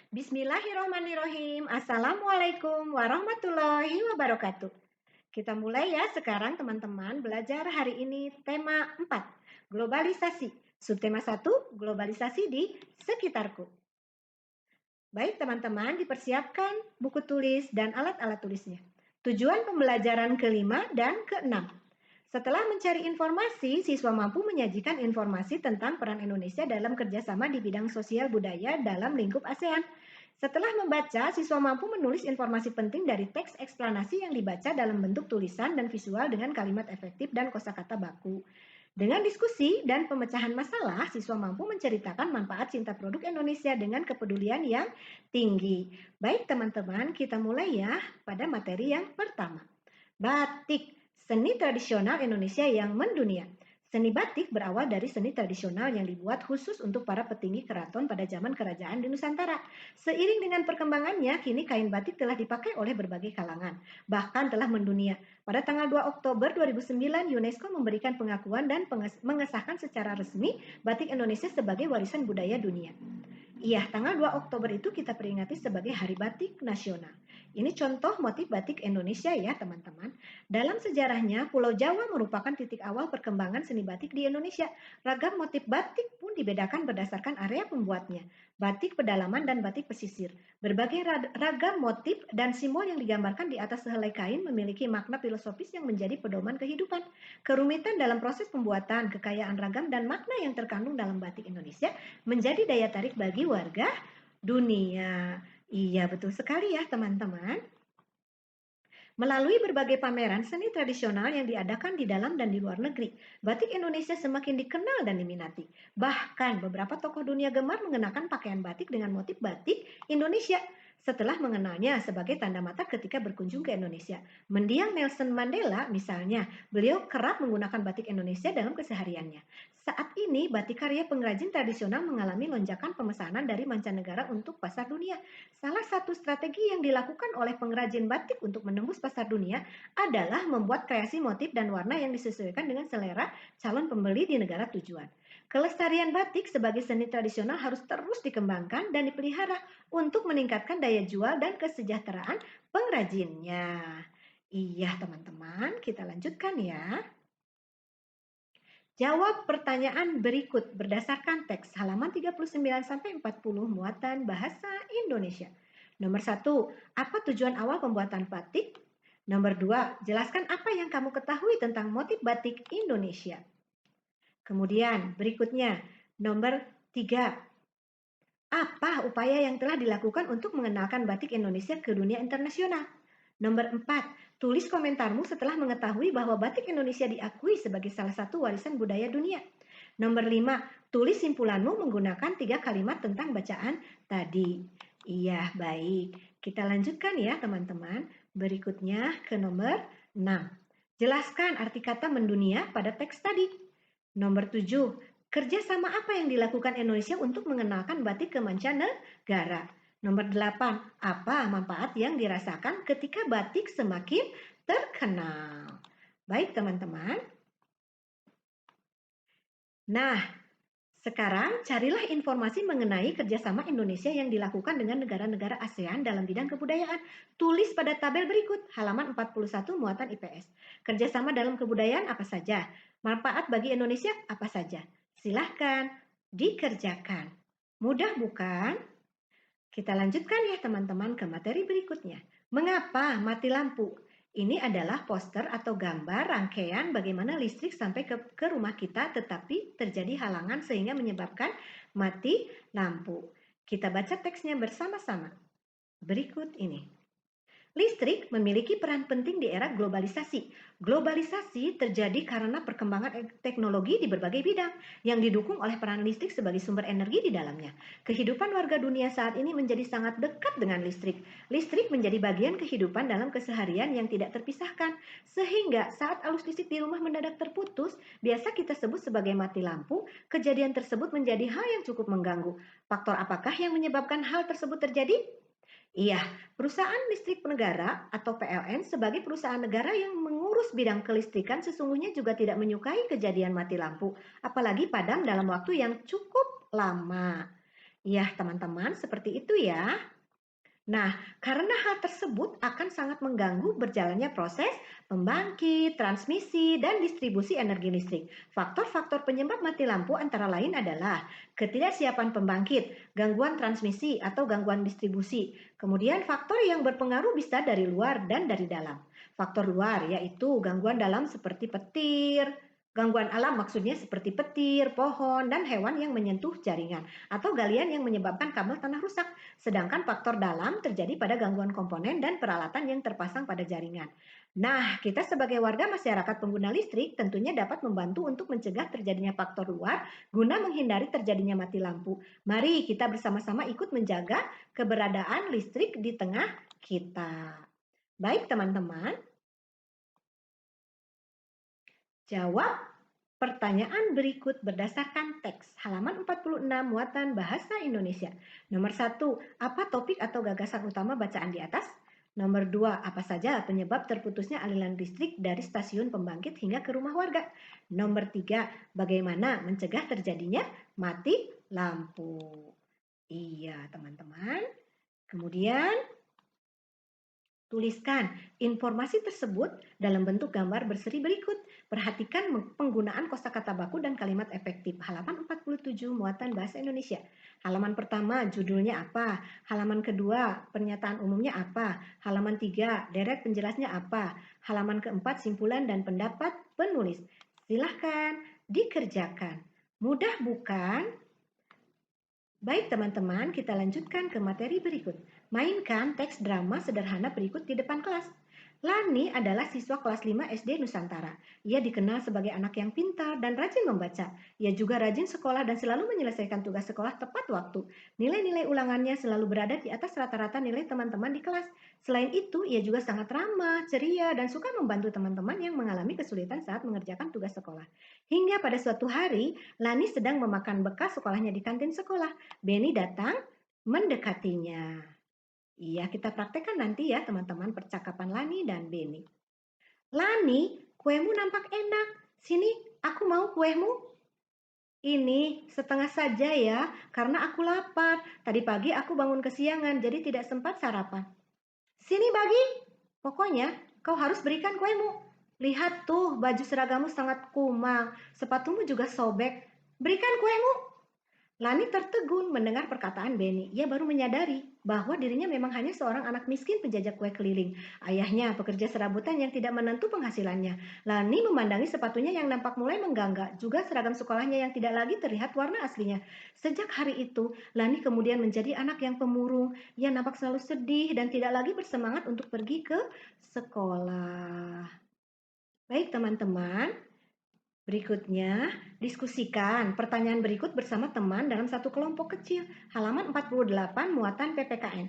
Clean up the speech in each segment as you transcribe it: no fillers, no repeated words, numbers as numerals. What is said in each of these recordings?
Bismillahirrahmanirrahim. Assalamualaikum warahmatullahi wabarakatuh. Kita mulai ya sekarang teman-teman belajar hari ini tema 4, globalisasi. Subtema 1, globalisasi di sekitarku. Baik teman-teman, dipersiapkan buku tulis dan alat-alat tulisnya. Tujuan pembelajaran kelima dan keenam. Setelah mencari informasi, siswa mampu menyajikan informasi tentang peran Indonesia dalam kerjasama di bidang sosial budaya dalam lingkup ASEAN. Setelah membaca, siswa mampu menulis informasi penting dari teks eksplanasi yang dibaca dalam bentuk tulisan dan visual dengan kalimat efektif dan kosakata baku. Dengan diskusi dan pemecahan masalah, siswa mampu menceritakan manfaat cinta produk Indonesia dengan kepedulian yang tinggi. Baik teman-teman, kita mulai ya pada materi yang pertama. Batik, seni tradisional Indonesia yang mendunia. Seni batik berawal dari seni tradisional yang dibuat khusus untuk para petinggi keraton pada zaman kerajaan di Nusantara. Seiring dengan perkembangannya, kini kain batik telah dipakai oleh berbagai kalangan, bahkan telah mendunia. Pada tanggal 2 Oktober 2009, UNESCO memberikan pengakuan dan mengesahkan secara resmi batik Indonesia sebagai warisan budaya dunia. Iya, tanggal 2 Oktober itu kita peringati sebagai Hari Batik Nasional. Ini contoh motif batik Indonesia ya teman-teman. Dalam sejarahnya, Pulau Jawa merupakan titik awal perkembangan seni batik di Indonesia. Ragam motif batik pun dibedakan berdasarkan area pembuatnya. Batik pedalaman dan batik pesisir. Berbagai ragam motif dan simbol yang digambarkan di atas sehelai kain memiliki makna filosofis yang menjadi pedoman kehidupan. Kerumitan dalam proses pembuatan, kekayaan ragam dan makna yang terkandung dalam batik Indonesia menjadi daya tarik bagi warga dunia. Iya, betul sekali ya teman-teman. Melalui berbagai pameran seni tradisional yang diadakan di dalam dan di luar negeri, batik Indonesia semakin dikenal dan diminati. Bahkan beberapa tokoh dunia gemar mengenakan pakaian batik dengan motif batik Indonesia setelah mengenalnya sebagai tanda mata ketika berkunjung ke Indonesia. Mendiang Nelson Mandela misalnya, beliau kerap menggunakan batik Indonesia dalam kesehariannya. Saat ini, batik karya pengrajin tradisional mengalami lonjakan pemesanan dari mancanegara untuk pasar dunia. Salah satu strategi yang dilakukan oleh pengrajin batik untuk menembus pasar dunia adalah membuat kreasi motif dan warna yang disesuaikan dengan selera calon pembeli di negara tujuan. Kelestarian batik sebagai seni tradisional harus terus dikembangkan dan dipelihara untuk meningkatkan daya jual dan kesejahteraan pengrajinnya. Iya teman-teman, kita lanjutkan ya. Jawab pertanyaan berikut berdasarkan teks halaman 39-40 muatan bahasa Indonesia. Nomor 1, apa tujuan awal pembuatan batik? Nomor 2, jelaskan apa yang kamu ketahui tentang motif batik Indonesia. Kemudian berikutnya, nomor 3, apa upaya yang telah dilakukan untuk mengenalkan batik Indonesia ke dunia internasional? Nomor 4, tulis komentarmu setelah mengetahui bahwa batik Indonesia diakui sebagai salah satu warisan budaya dunia. Nomor 5, tulis simpulanmu menggunakan 3 kalimat tentang bacaan tadi. Iya, baik. Kita lanjutkan ya teman-teman. Berikutnya ke nomor 6. Jelaskan arti kata mendunia pada teks tadi. Nomor 7, kerjasama apa yang dilakukan Indonesia untuk mengenalkan batik ke mancanegara? Nomor 8, apa manfaat yang dirasakan ketika batik semakin terkenal? Baik teman-teman. Nah, sekarang carilah informasi mengenai kerjasama Indonesia yang dilakukan dengan negara-negara ASEAN dalam bidang kebudayaan. Tulis pada tabel berikut, halaman 41 muatan IPS. Kerjasama dalam kebudayaan apa saja? Manfaat bagi Indonesia apa saja? Silahkan dikerjakan. Mudah bukan? Kita lanjutkan ya teman-teman ke materi berikutnya. Mengapa mati lampu? Ini adalah poster atau gambar rangkaian bagaimana listrik sampai ke rumah kita tetapi terjadi halangan sehingga menyebabkan mati lampu. Kita baca teksnya bersama-sama. Berikut ini. Listrik memiliki peran penting di era globalisasi. Globalisasi terjadi karena perkembangan teknologi di berbagai bidang yang didukung oleh peran listrik sebagai sumber energi di dalamnya. Kehidupan warga dunia saat ini menjadi sangat dekat dengan listrik. Listrik menjadi bagian kehidupan dalam keseharian yang tidak terpisahkan. Sehingga saat arus listrik di rumah mendadak terputus, biasa kita sebut sebagai mati lampu, kejadian tersebut menjadi hal yang cukup mengganggu. Faktor apakah yang menyebabkan hal tersebut terjadi? Iya, perusahaan listrik negara atau PLN sebagai perusahaan negara yang mengurus bidang kelistrikan sesungguhnya juga tidak menyukai kejadian mati lampu, apalagi padam dalam waktu yang cukup lama. Iya, teman-teman, seperti itu ya. Nah, karena hal tersebut akan sangat mengganggu berjalannya proses pembangkit, transmisi, dan distribusi energi listrik. Faktor-faktor penyebab mati lampu antara lain adalah ketidaksiapan pembangkit, gangguan transmisi atau gangguan distribusi. Kemudian faktor yang berpengaruh bisa dari luar dan dari dalam. Faktor luar yaitu gangguan dalam seperti petir, gangguan alam maksudnya seperti petir, pohon, dan hewan yang menyentuh jaringan, atau galian yang menyebabkan kabel tanah rusak. Sedangkan faktor dalam terjadi pada gangguan komponen dan peralatan yang terpasang pada jaringan. Nah, kita sebagai warga masyarakat pengguna listrik tentunya dapat membantu untuk mencegah terjadinya faktor luar guna menghindari terjadinya mati lampu. Mari kita bersama-sama ikut menjaga keberadaan listrik di tengah kita. Baik teman-teman, jawab pertanyaan berikut berdasarkan teks halaman 46 muatan bahasa Indonesia. Nomor 1, apa topik atau gagasan utama bacaan di atas? Nomor 2, apa saja penyebab terputusnya aliran listrik dari stasiun pembangkit hingga ke rumah warga? Nomor 3, bagaimana mencegah terjadinya mati lampu? Iya, teman-teman. Kemudian tuliskan informasi tersebut dalam bentuk gambar berseri berikut. Perhatikan penggunaan kosakata baku dan kalimat efektif. Halaman 47 muatan bahasa Indonesia. Halaman pertama judulnya apa? Halaman kedua pernyataan umumnya apa? Halaman 3 deret penjelasnya apa? Halaman keempat simpulan dan pendapat penulis. Silahkan dikerjakan. Mudah bukan? Baik teman-teman, kita lanjutkan ke materi berikut. Mainkan teks drama sederhana berikut di depan kelas. Lani adalah siswa kelas 5 SD Nusantara. Ia dikenal sebagai anak yang pintar dan rajin membaca. Ia juga rajin sekolah dan selalu menyelesaikan tugas sekolah tepat waktu. Nilai-nilai ulangannya selalu berada di atas rata-rata nilai teman-teman di kelas. Selain itu, ia juga sangat ramah, ceria, dan suka membantu teman-teman yang mengalami kesulitan saat mengerjakan tugas sekolah. Hingga pada suatu hari, Lani sedang memakan bekas sekolahnya di kantin sekolah. Benny datang mendekatinya. Iya, kita praktekkan nanti ya teman-teman percakapan Lani dan Benny. Lani, kuemu nampak enak. Sini, aku mau kuemu. Ini setengah saja ya, karena aku lapar. Tadi pagi aku bangun kesiangan, jadi tidak sempat sarapan. Sini bagi. Pokoknya kau harus berikan kuemu. Lihat tuh, baju seragamu sangat kumang. Sepatumu juga sobek. Berikan kuemu. Lani tertegun mendengar perkataan Benny. Ia baru menyadari bahwa dirinya memang hanya seorang anak miskin penjajak kue keliling. Ayahnya pekerja serabutan yang tidak menentu penghasilannya. Lani memandangi sepatunya yang nampak mulai menggangga, juga seragam sekolahnya yang tidak lagi terlihat warna aslinya. Sejak hari itu, Lani kemudian menjadi anak yang pemurung. Ia nampak selalu sedih dan tidak lagi bersemangat untuk pergi ke sekolah. Baik teman-teman, berikutnya, diskusikan pertanyaan berikut bersama teman dalam satu kelompok kecil. Halaman 48 muatan PPKN.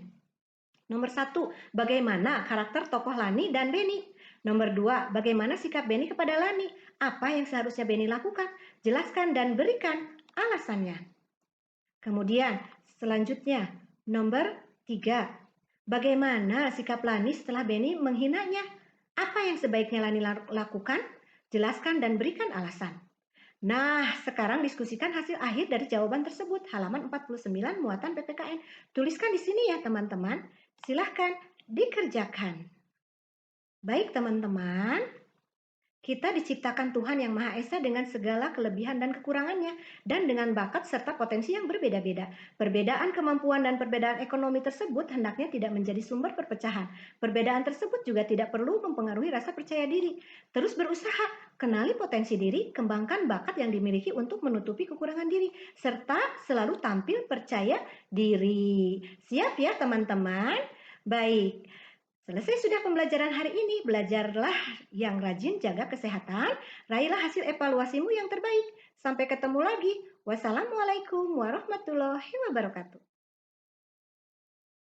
Nomor 1, bagaimana karakter tokoh Lani dan Benny? Nomor 2, bagaimana sikap Benny kepada Lani? Apa yang seharusnya Benny lakukan? Jelaskan dan berikan alasannya. Kemudian, selanjutnya, nomor 3, bagaimana sikap Lani setelah Benny menghinanya? Apa yang sebaiknya Lani lakukan? Jelaskan dan berikan alasan. Nah, sekarang diskusikan hasil akhir dari jawaban tersebut. Halaman 49 muatan PPKN. Tuliskan di sini ya teman-teman. Silahkan dikerjakan. Baik teman-teman, kita diciptakan Tuhan Yang Maha Esa dengan segala kelebihan dan kekurangannya, dan dengan bakat serta potensi yang berbeda-beda. Perbedaan kemampuan dan perbedaan ekonomi tersebut hendaknya tidak menjadi sumber perpecahan. Perbedaan tersebut juga tidak perlu mempengaruhi rasa percaya diri. Terus berusaha, kenali potensi diri, kembangkan bakat yang dimiliki untuk menutupi kekurangan diri, serta selalu tampil percaya diri. Siap ya teman-teman? Baik. Selesai sudah pembelajaran hari ini, belajarlah yang rajin, jaga kesehatan, raihlah hasil evaluasimu yang terbaik. Sampai ketemu lagi. Wassalamualaikum warahmatullahi wabarakatuh.